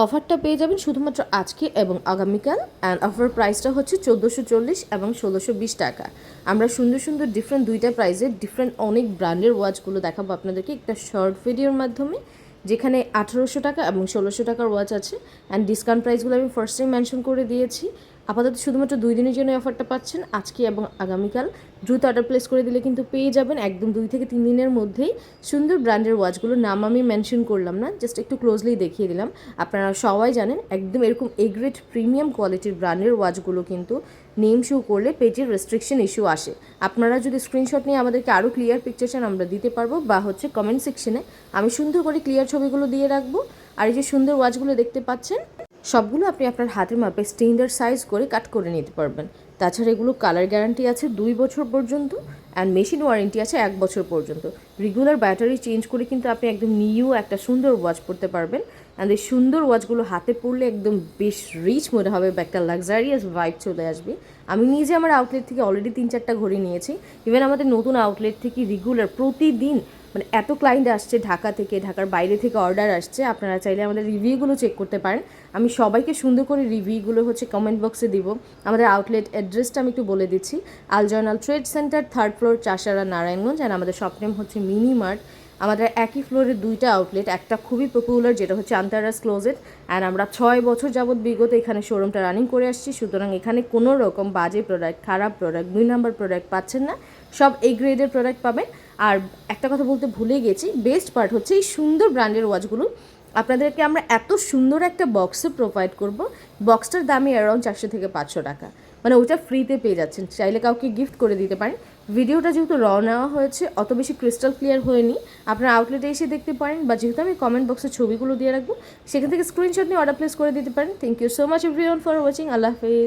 অফারটা পেয়ে যাবেন শুধুমাত্র আজকে এবং আগামীকাল। অ্যান্ড অফার প্রাইসটা হচ্ছে 1440 এবং 1620 টাকা। আমরা সুন্দর সুন্দর ডিফারেন্ট দুইটা প্রাইসের ডিফারেন্ট অনেক ব্র্যান্ডের ওয়াচগুলো দেখাবো আপনাদেরকে একটা শর্ট ভিডিওর মাধ্যমে, যেখানে 1800 টাকা এবং 1600 টাকার ওয়াচ আছে। অ্যান্ড ডিসকাউন্ট প্রাইসগুলো আমি ফার্স্টেই মেনশন করে দিয়েছি। আপাতত শুধুমাত্র 2 দিনের জন্য অফারটা পাচ্ছেন, আজকে এবং আগামীকাল। দ্রুত অর্ডার প্লেস করে দিলে কিন্তু পেয়ে যাবেন একদম 2 থেকে 3 দিনের মধ্যেই সুন্দর ব্র্যান্ডের ওয়াচগুলোর নাম আমি মেনশন করলাম না, জাস্ট একটু ক্লোজলি দেখিয়ে দিলাম। আপনারা সবাই জানেন একদম এরকম এ গ্রেড প্রিমিয়াম কোয়ালিটির ব্র্যান্ডের ওয়াচগুলো কিন্তু নেম শো করলে পেজের রেস্ট্রিকশন ইস্যু আসে। আপনারা যদি স্ক্রিনশট নিয়ে আমাদেরকে আরও ক্লিয়ার পিকচার চান আমরা দিতে পারবো, বা হচ্ছে কমেন্ট সেকশনে আমি সুন্দর করে ক্লিয়ার ছবিগুলো দিয়ে রাখবো। আর এই যে সুন্দর ওয়াচগুলো দেখতে পাচ্ছেন সবগুলো আপনি আপনার হাতের মাপে স্ট্যান্ডার্ড সাইজ করে কাট করে নিতে পারবেন। তাছাড়া এগুলো কালার গ্যারান্টি আছে 2 বছর পর্যন্ত, অ্যান্ড মেশিন ওয়ারেন্টি আছে 1 বছর পর্যন্ত। রেগুলার ব্যাটারি চেঞ্জ করে কিন্তু আপনি একদম নিউ একটা সুন্দর ওয়াচ পরতে পারবেন। অ্যান্ড এই সুন্দর ওয়াচগুলো হাতে পরলে একদম বেশ রিচ মনে হবে বা একটা লাক্সারিয়াস ভাইব চলে আসবে। আমি নিজে আমার আউটলেট থেকে অলরেডি 3-4টা ঘড়ি নিয়েছি। ইভেন আমাদের নতুন আউটলেট থেকে রেগুলার প্রতিদিন মানে এত ক্লায়েন্ট আসছে ঢাকা থেকে, ঢাকার বাইরে থেকে অর্ডার আসছে। আপনারা চাইলে আমাদের রিভিউগুলো চেক করতে পারেন। আমি সবাইকে সুন্দর করে রিভিউগুলো হচ্ছে কমেন্ট বক্সে দিব। আমাদের আউটলেট অ্যাড্রেসটা আমি একটু বলে দিচ্ছি। Al Zainal trade centre, 3rd floor, Chashara, Narayanganj. And আমাদের শপ নেম হচ্ছে মিনি মার্ট। আমাদের একই ফ্লোরে 2টা আউটলেট, একটা খুবই পপুলার যেটা হচ্ছে আন্তারাস ক্লোজেট। অ্যান্ড আমরা 6 বছর যাবৎ বিগত এখানে শোরুমটা রানিং করে আসছি। সুতরাং এখানে কোনো রকম বাজে প্রোডাক্ট, খারাপ প্রোডাক্ট, 2 নাম্বার প্রোডাক্ট পাচ্ছেন না, সব এই গ্রেডের প্রোডাক্ট পাবেন। আর একটা কথা বলতে ভুলে গেছি, বেস্ট পার্ট হচ্ছে এই সুন্দর ব্র্যান্ডের ওয়াচগুলো আপনাদেরকে আমরা এত সুন্দর একটা বক্সে প্রোভাইড করব। বক্সটার দামই অ্যারাউন্ড 400 থেকে 500 টাকা, মানে ওটা ফ্রিতে পেয়ে যাচ্ছেন, চাইলে কাউকে গিফট করে দিতে পারেন। ভিডিওটা যেহেতু র নেওয়া হয়েছে অত বেশি ক্রিস্টাল ক্লিয়ার হয়নি, আপনার আউটলেটে এসে দেখতে পারেন, বা যেহেতু আমি কমেন্ট বক্সে ছবিগুলো দিয়ে রাখবো সেখান থেকে স্ক্রিনশট নিয়ে অর্ডার প্লেস করে দিতে পারেন। Thank you so much everyone for watching. আল্লাহ হাফেজ।